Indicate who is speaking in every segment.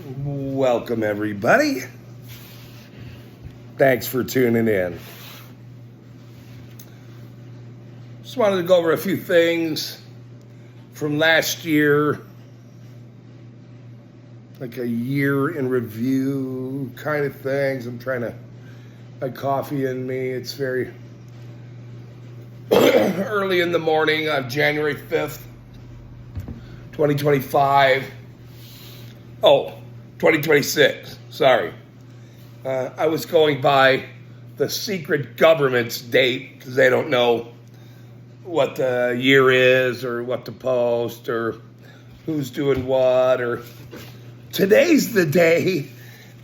Speaker 1: Welcome, everybody. Thanks for tuning in. Just wanted to go over a few things from last year, like a year in review kind of things. I'm trying to, my coffee in me. It's very early in the morning on January 5th, 2025. Oh, 2026, sorry. I was going by the secret government's date because they don't know what the year is or what to post or who's doing what. Or today's the day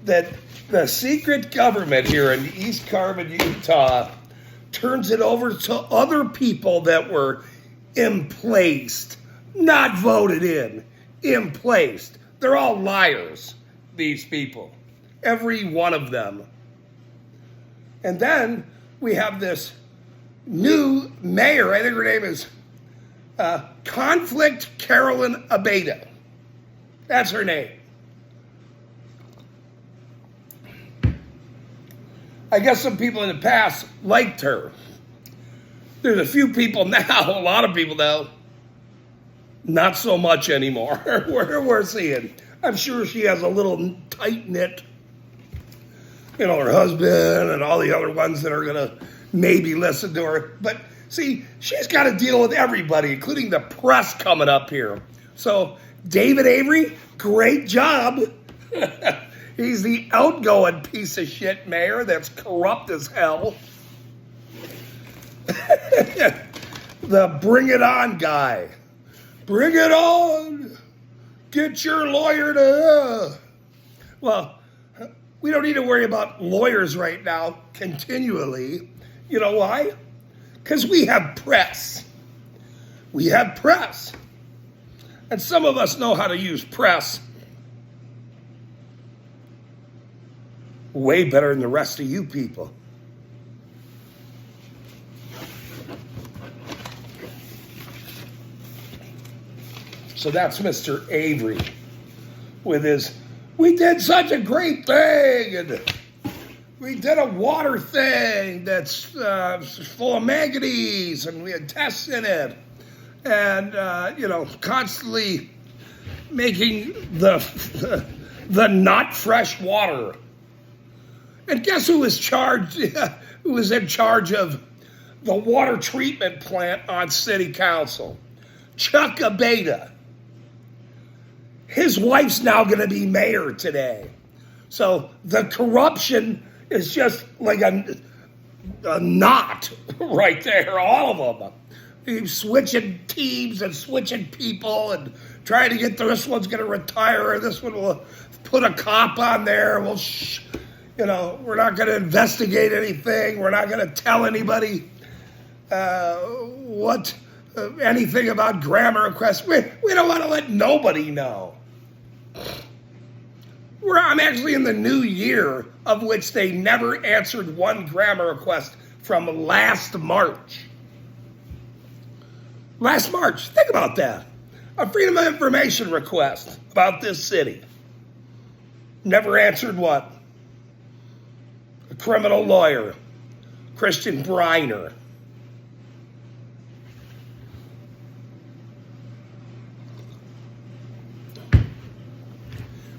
Speaker 1: that the secret government here in East Carmen, Utah, turns it over to other people that were emplaced, not voted in, emplaced. They're all liars, these people. Every one of them. And then we have this new mayor, I think her name is Conflict Carolyn Abeyta. That's her name. I guess some people in the past liked her. There's a few people now, a lot of people now, not so much anymore. We're seeing. I'm sure she has a little tight-knit, her husband and all the other ones that are going to maybe listen to her. But see, she's got to deal with everybody, including the press coming up here. So David Avery, great job. He's the outgoing piece of shit mayor that's corrupt as hell. The bring it on guy. Bring it on. Get your lawyer to... Well, we don't need to worry about lawyers right now continually. You know why? Because we have press. We have press. And some of us know how to use press way better than the rest of you people. So that's Mr. Avery with his, we did such a great thing, and we did a water thing that's full of manganese, and we had tests in it, and, constantly making the not fresh water. And guess who was who was in charge of the water treatment plant on city council? Chuck Abeyta. His wife's now going to be mayor today. So the corruption is just like a knot right there, all of them. He's switching teams and switching people and trying to get this one's going to retire, this one will put a cop on there. We're not going to investigate anything. We're not going to tell anybody anything about grammar requests. We don't want to let nobody know. I'm actually in the new year of which they never answered one grammar request from last March. Last March, think about that. A Freedom of Information request about this city. Never answered what? A criminal lawyer, Christian Briner.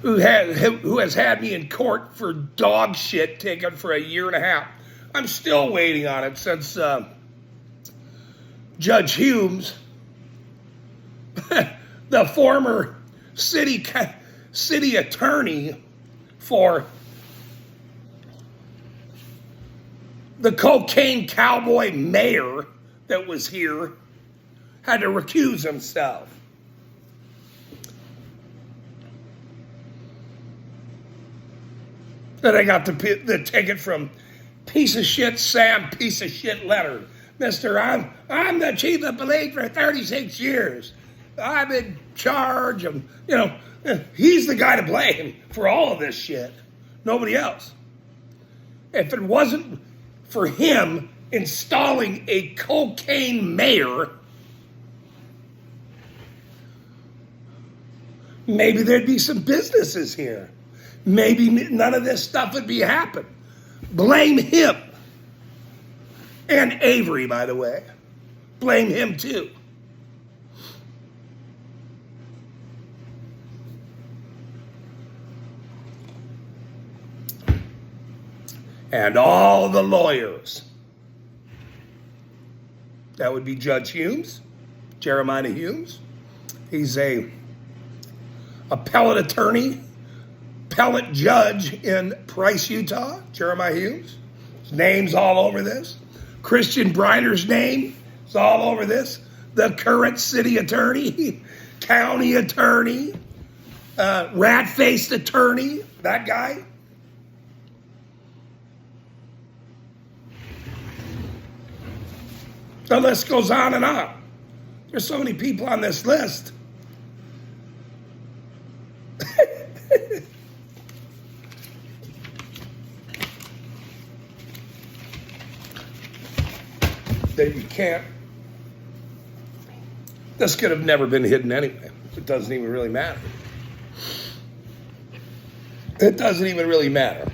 Speaker 1: Who has had me in court for dog shit taken for a year and a half. I'm still waiting on it since Judge Humes, the former city attorney for the cocaine cowboy mayor that was here, had to recuse himself. Then I got the ticket from piece of shit Sam, piece of shit Leonard. Mr. I'm the chief of police for 36 years. I'm in charge of, he's the guy to blame for all of this shit. Nobody else. If it wasn't for him installing a cocaine mayor, maybe there'd be some businesses here. Maybe none of this stuff would be happening. Blame him. And Avery, by the way. Blame him too. And all the lawyers. That would be Judge Humes, Jeremiah Humes. He's a appellate attorney, appellate judge in Price, Utah, Jeremiah Humes. His name's all over this. Christian Briner's name is all over this. The current city attorney, county attorney, rat-faced attorney, that guy. The list goes on and on. There's so many people on this list. That you can't. This could have never been hidden anyway. It doesn't even really matter. It doesn't even really matter.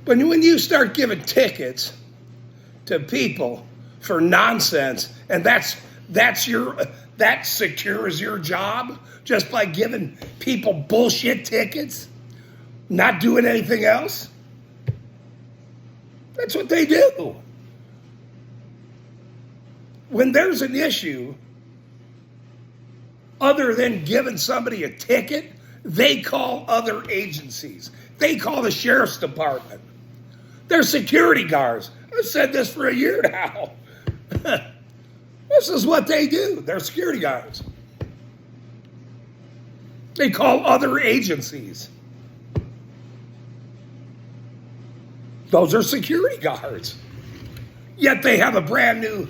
Speaker 1: But when you start giving tickets to people for nonsense, and that secures your job just by giving people bullshit tickets, not doing anything else. That's what they do. When there's an issue, other than giving somebody a ticket, they call other agencies. They call the sheriff's department. They're security guards. I've said this for a year now. This is what they do. They're security guards. They call other agencies. Those are security guards. Yet they have a brand new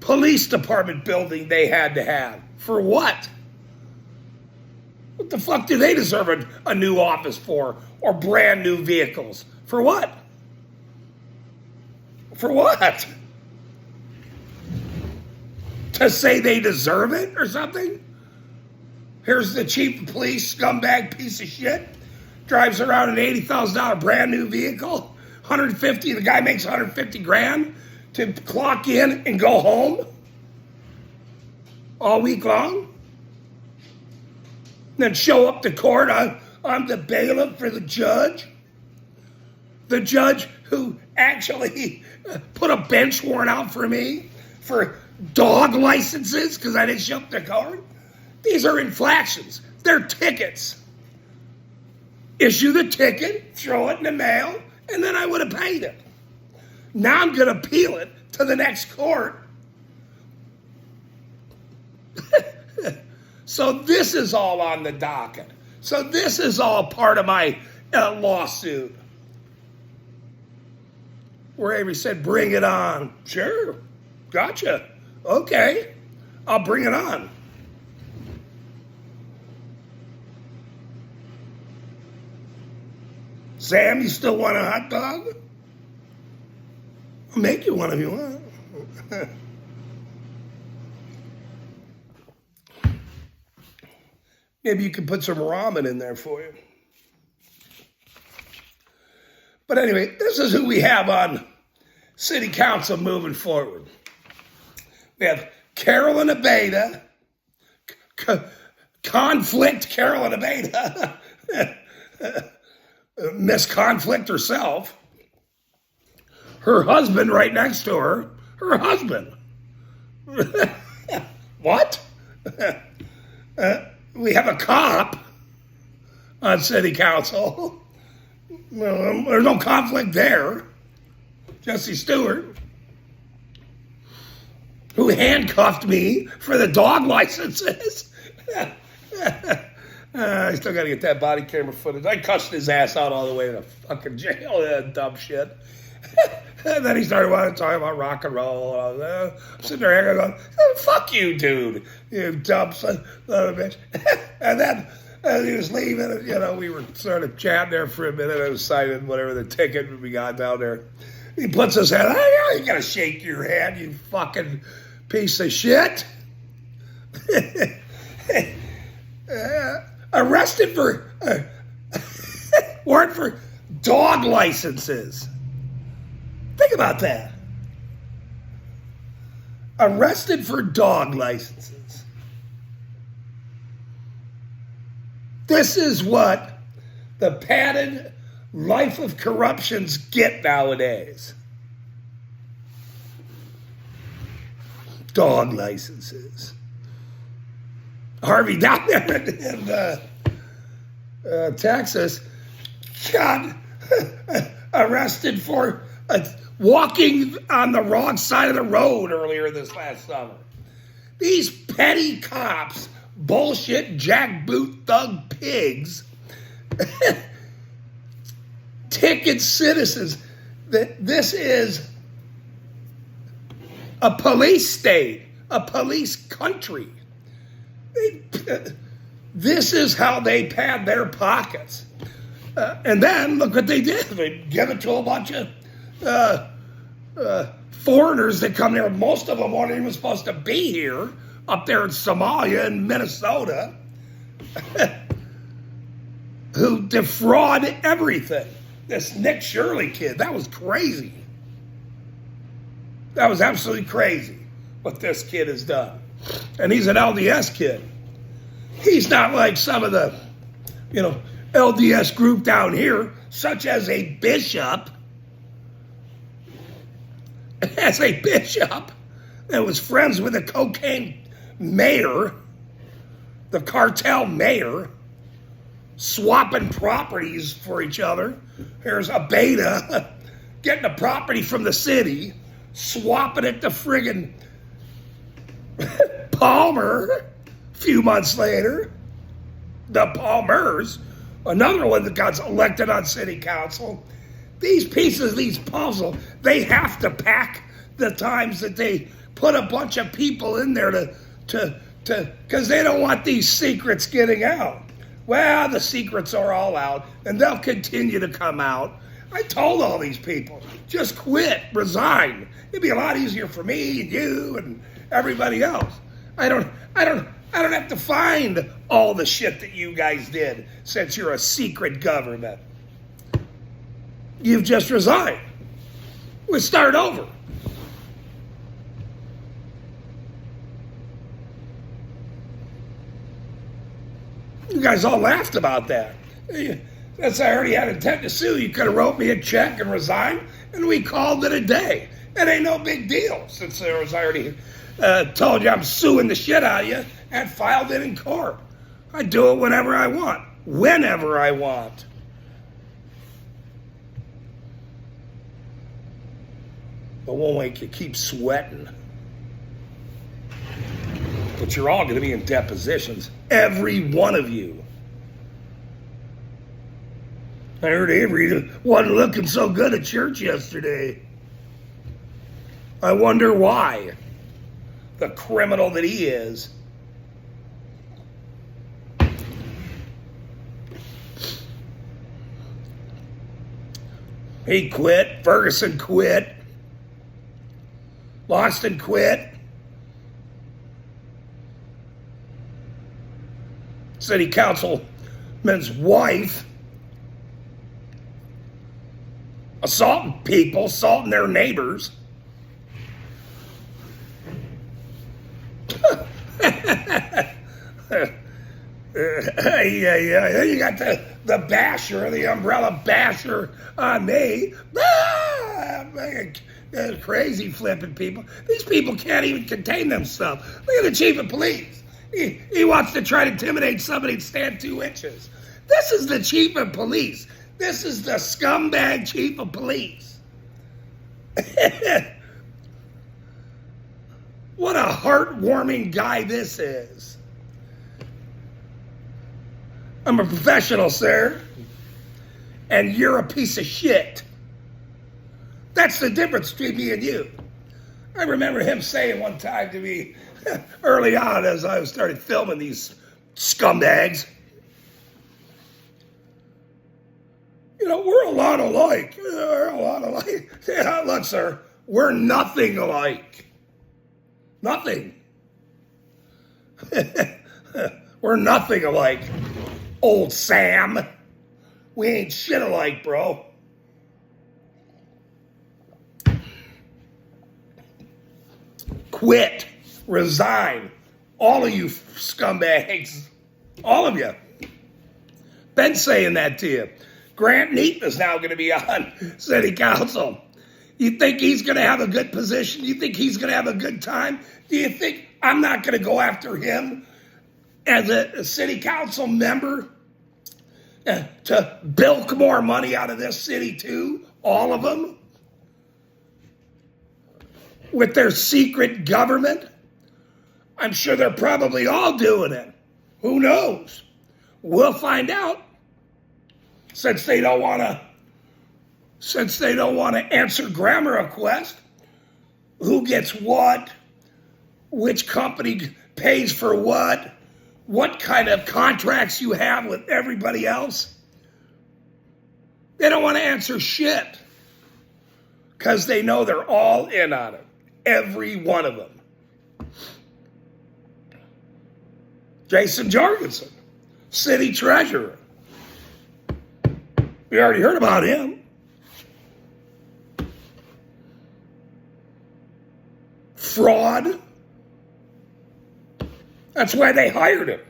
Speaker 1: police department building they had to have. For what? What the fuck do they deserve a new office for? Or brand new vehicles? For what? For what? To say they deserve it or something? Here's the chief of police, scumbag piece of shit. Drives around an $80,000 brand new vehicle. 150, the guy makes 150 grand to clock in and go home all week long. Then show up to court. I'm the bailiff for the judge. The judge who actually put a bench warrant out for me for dog licenses because I didn't show up to court. These are infractions. They're tickets. Issue the ticket, throw it in the mail, and then I would have paid it. Now I'm going to appeal it to the next court. So this is all on the docket. So this is all part of my lawsuit. Where Avery said, bring it on. Sure, gotcha. Okay, I'll bring it on. Sam, you still want a hot dog? I'll make you one if you want. Maybe you can put some ramen in there for you. But anyway, this is who we have on City Council moving forward. We have Carolyn Abeyta, Conflict Carolyn Abeyta, Miss Conflict herself, her husband right next to her, her husband. What? We have a cop on City Council. Well, there's no conflict there. Jesse Stewart, who handcuffed me for the dog licenses. I still got to get that body camera footage. I cussed his ass out all the way to fucking jail, that dumb shit. And then he started wanting to talk about rock and roll. I'm sitting there going, fuck you, dude. You dumb son of a bitch. And then as he was leaving, we were sort of chatting there for a minute. I was signing whatever the ticket we got down there. He puts his hand, you got to shake your hand, you fucking piece of shit. Arrested for warrant for dog licenses. Think about that. Arrested for dog licenses. This is what the padded life of corruptions get nowadays. Dog licenses. Harvey down there in Texas got arrested for walking on the wrong side of the road earlier this last summer. These petty cops, bullshit jackboot thug pigs, ticket citizens. This is a police state, a police country. This is how they pad their pockets. And then look what they did. They give it to a bunch of foreigners that come there. Most of them weren't even supposed to be here, up there in Somalia and Minnesota, who defraud everything. This Nick Shirley kid, that was crazy. That was absolutely crazy what this kid has done. And he's an LDS kid. He's not like some of the, LDS group down here, such as a bishop. As a bishop that was friends with a cocaine mayor, the cartel mayor, swapping properties for each other. Here's a beta getting a property from the city, swapping it to friggin' Palmer a few months later. The Palmers, another one that got elected on city council. These pieces, these puzzles, they have to pack the times that they put a bunch of people in there to because they don't want these secrets getting out. Well, the secrets are all out, and they'll continue to come out. I told all these people, just quit, resign. It'd be a lot easier for me and you and everybody else. I don't have to find all the shit that you guys did since you're a secret government. You've just resigned. We start over. You guys all laughed about that. Since I already had intent to sue, you could have wrote me a check and resigned, and we called it a day. It ain't no big deal, since I already told you I'm suing the shit out of you and filed it in court. I do it whenever I want, whenever I want. But won't make you keep sweating. But you're all going to be in depositions. Every one of you. I heard Avery wasn't looking so good at church yesterday. I wonder why. The criminal that he is. He quit. Ferguson quit. Lawson quit. City councilman's wife assaulting people, assaulting their neighbors. Yeah. You got the basher, the umbrella basher on me. Crazy flipping people. These people can't even contain themselves. Look at the chief of police. He wants to try to intimidate somebody and stand 2 inches. This is the chief of police. This is the scumbag chief of police. What a heartwarming guy this is. I'm a professional, sir. And you're a piece of shit. That's the difference between me and you. I remember him saying one time to me early on as I started filming these scumbags, we're a lot alike. We're a lot alike. Yeah, look, sir, we're nothing alike. Nothing. We're nothing alike, old Sam. We ain't shit alike, bro. Quit. Resign. All of you scumbags. All of you. Been saying that to you. Grant Neaton is now going to be on city council. You think he's going to have a good position? You think he's going to have a good time? Do you think I'm not going to go after him as a city council member to bilk more money out of this city too? All of them? With their secret government? I'm sure they're probably all doing it. Who knows? We'll find out. Since they don't want to answer grammar requests, who gets what, which company pays for what kind of contracts you have with everybody else. They don't want to answer shit because they know they're all in on it. Every one of them. Jason Jorgensen, city treasurer. We already heard about him. Fraud. That's why they hired him.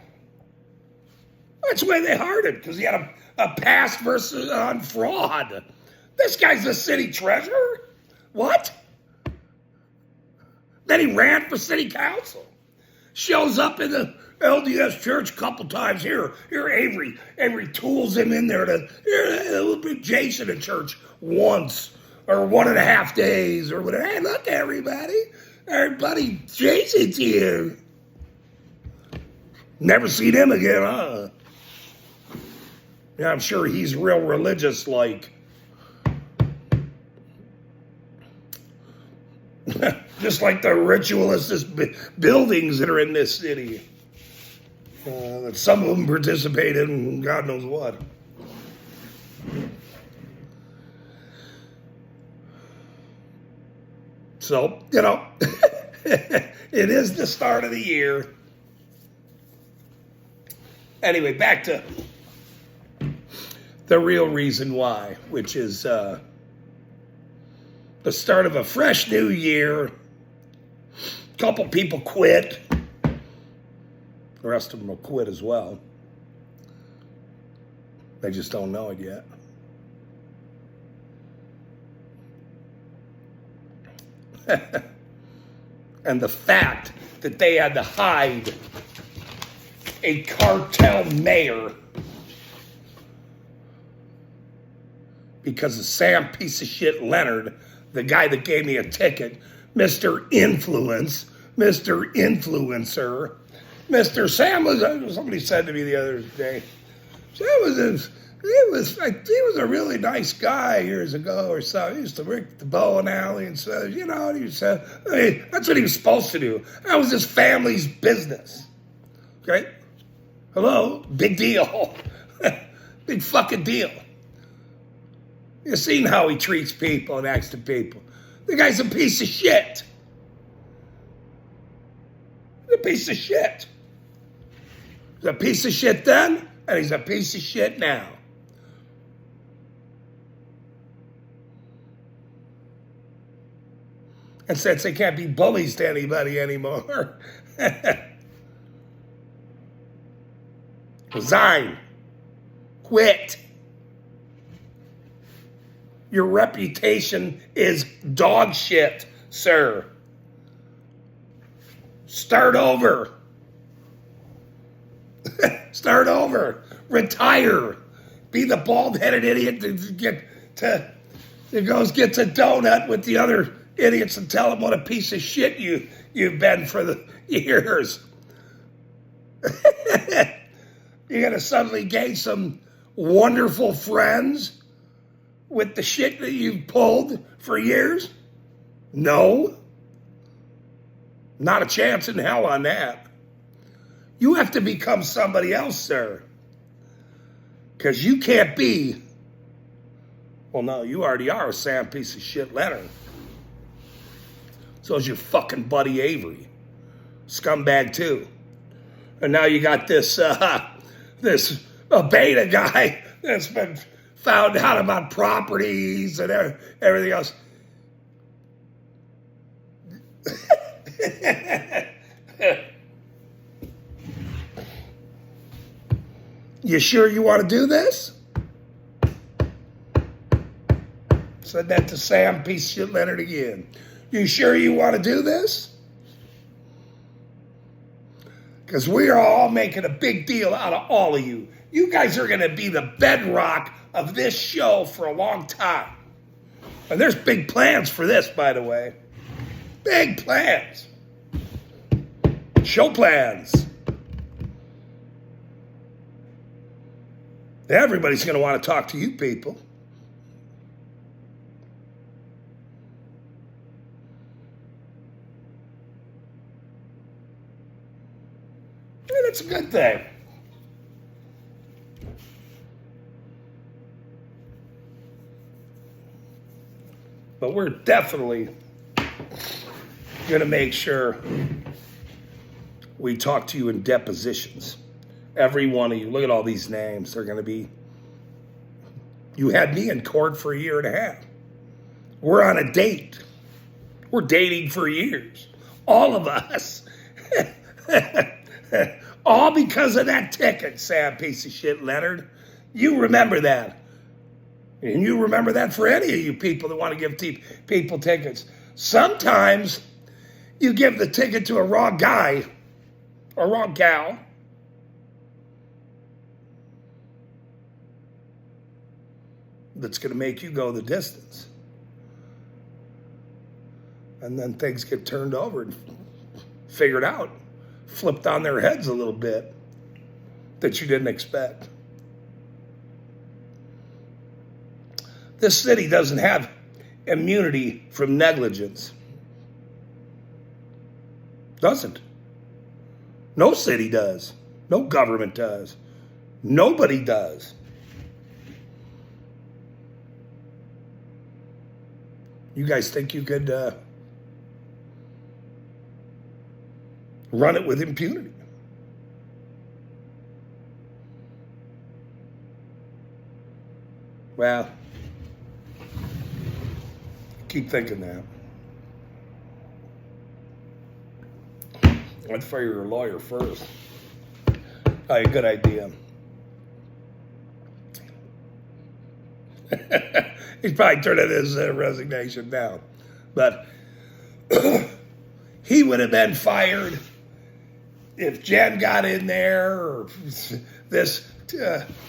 Speaker 1: That's why they hired him, because he had a past versus on fraud. This guy's the city treasurer? What? Then he ran for city council. Shows up in the LDS church a couple times. Here, Avery tools him in there to put Jason in church once or 1.5 days or whatever. Hey, look, everybody, Jason's here. Never seen him again, huh? Yeah, I'm sure he's real religious, like. Just like the ritualist buildings that are in this city. That some of them participate in God knows what. So, it is the start of the year. Anyway, back to the real reason why, which is the start of a fresh new year. A couple people quit. The rest of them will quit as well. They just don't know it yet. And the fact that they had to hide a cartel mayor because of Sam piece of shit Leonard, the guy that gave me a ticket, Mr. Influence, Mr. Influencer, Mr. Sam was, somebody said to me the other day, he was a really nice guy years ago or so. He used to work at the bowling alley and so, he said, that's what he was supposed to do. That was his family's business. Okay? Hello? Big deal. Big fucking deal. You've seen how he treats people and acts to people. The guy's a piece of shit. He's a piece of shit. He's a piece of shit then, and he's a piece of shit now. And since they can't be bullies to anybody anymore, resign. Quit. Your reputation is dog shit, sir. Start over. Start over. Retire. Be the bald-headed idiot that goes gets a donut with the other idiots and tell them what a piece of shit you've been for the years. You're going to suddenly gain some wonderful friends with the shit that you've pulled for years? No. Not a chance in hell on that. You have to become somebody else, sir. Because you can't be, well, no, you already are a Sam piece of shit Leonard. So is your fucking buddy Avery. Scumbag too. And now you got this this beta guy that's been found out about properties and everything else. You sure you want to do this? Said that to Sam Piece of Shit Leonard again. You sure you want to do this? Because we are all making a big deal out of all of you. You guys are going to be the bedrock of this show for a long time. And there's big plans for this, by the way. Big plans. Show plans. Everybody's going to want to talk to you people. And it's a good thing. But we're definitely going to make sure we talk to you in depositions. Every one of you. Look at all these names. They're going to be... You had me in court for 1.5 years. We're on a date. We're dating for years. All of us. All because of that ticket, Sam Piece of Shit Leonard. You remember that. And you remember that for any of you people that want to give people tickets. Sometimes you give the ticket to a wrong guy or wrong gal. That's going to make you go the distance. And then things get turned over and figured out, flipped on their heads a little bit that you didn't expect. This city doesn't have immunity from negligence. Doesn't. No city does. No government does. Nobody does. You guys think you could run it with impunity? Well, keep thinking that. I'd fire your lawyer first. Oh, good idea. He's probably turning his resignation down. But he would have been fired if Jen got in there or this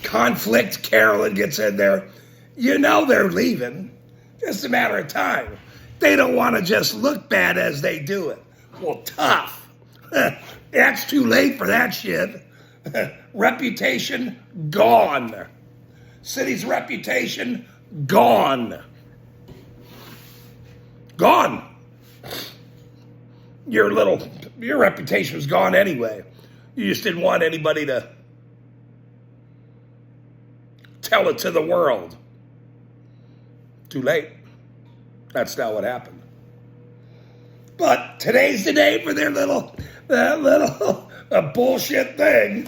Speaker 1: conflict Carolyn gets in there. You know they're leaving. Just a matter of time. They don't want to just look bad as they do it. Well, tough. That's too late for that shit. Reputation gone. City's reputation gone. Gone. Your reputation was gone anyway. You just didn't want anybody to tell it to the world. Too late. That's not what happened. But today's the day for their little bullshit thing.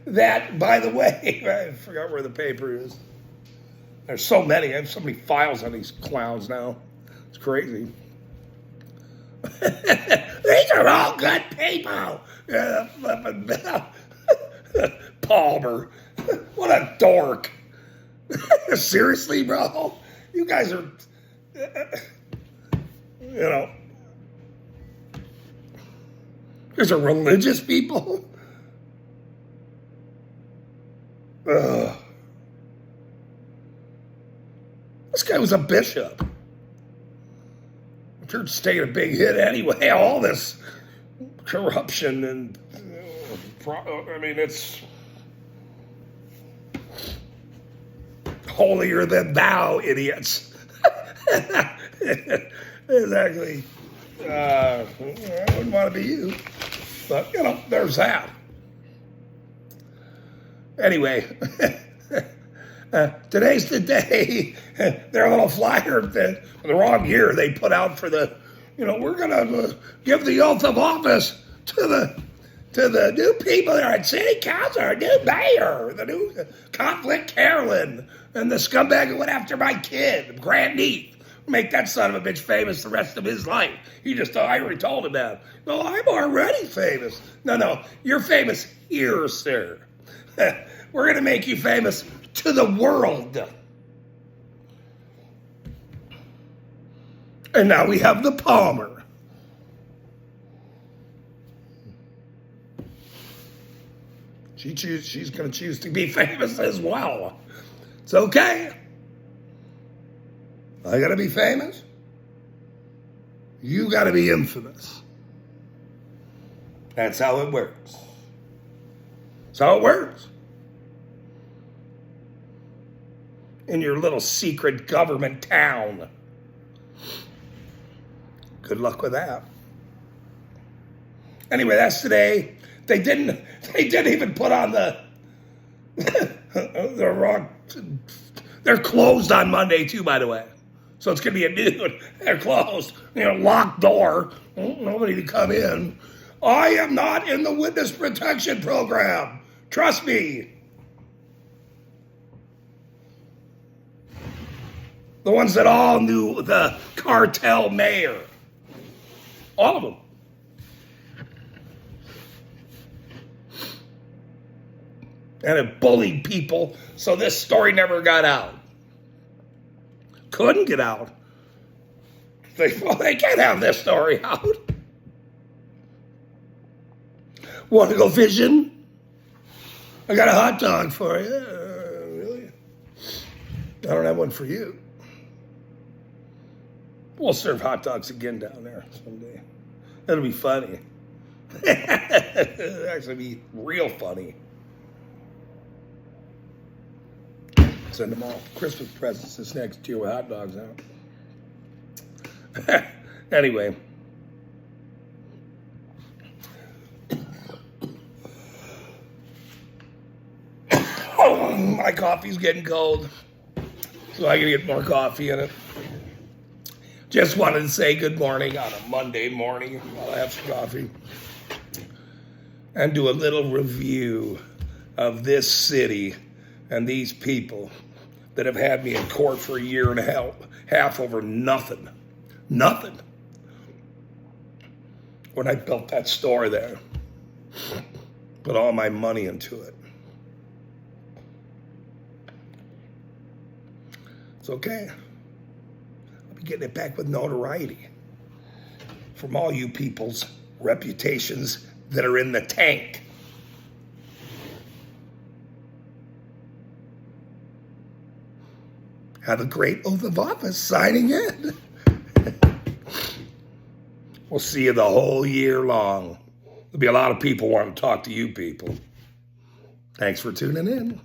Speaker 1: That, by the way, I forgot where the paper is. There's so many. I have so many files on these clowns now. It's crazy. These are all good people. Palmer. What a dork. Seriously, bro? You guys are, these are religious people? Ugh. This guy was a bishop. The church is taking a big hit anyway. All this corruption and, it's holier than thou, idiots. Exactly. I wouldn't want to be you. But, there's that. Anyway, today's the day. Their little flyer, the wrong year they put out for the, we're going to give the oath of office to to the new people that are at city council, our new mayor, the new conflict Carolyn, and the scumbag who went after my kid, Grant Neath. Make that son of a bitch famous the rest of his life. He just, I already told him that. No, I'm already famous. No, you're famous here, sir. We're going to make you famous to the world. And now we have the Palmer. She's going to choose to be famous as well. It's okay. I got to be famous. You got to be infamous. That's how it works. That's how it works. In your little secret government town. Good luck with that. Anyway, that's today. They didn't even put on the wrong. They're closed on Monday too, by the way. So it's gonna be a noon. They're closed. Locked door. Nobody to come in. I am not in the witness protection program. Trust me. The ones that all knew the cartel mayor. All of them. And it bullied people, so this story never got out. Couldn't get out. They can't have this story out. Want to go fishing? I got a hot dog for you. Really? I don't have one for you. We'll serve hot dogs again down there someday. That'll be funny. It'll actually be real funny. Send them all Christmas presents this next year with hot dogs out. Anyway. Oh, my coffee's getting cold. So I gotta get more coffee in it. Just wanted to say good morning on a Monday morning while I have some coffee. And do a little review of this city and these people that have had me in court for a year and a half over nothing. Nothing. When I built that store there, put all my money into it. It's okay. I'll be getting it back with notoriety from all you people's reputations that are in the tank. Have a great oath of office signing in. We'll see you the whole year long. There'll be a lot of people wanting to talk to you people. Thanks for tuning in.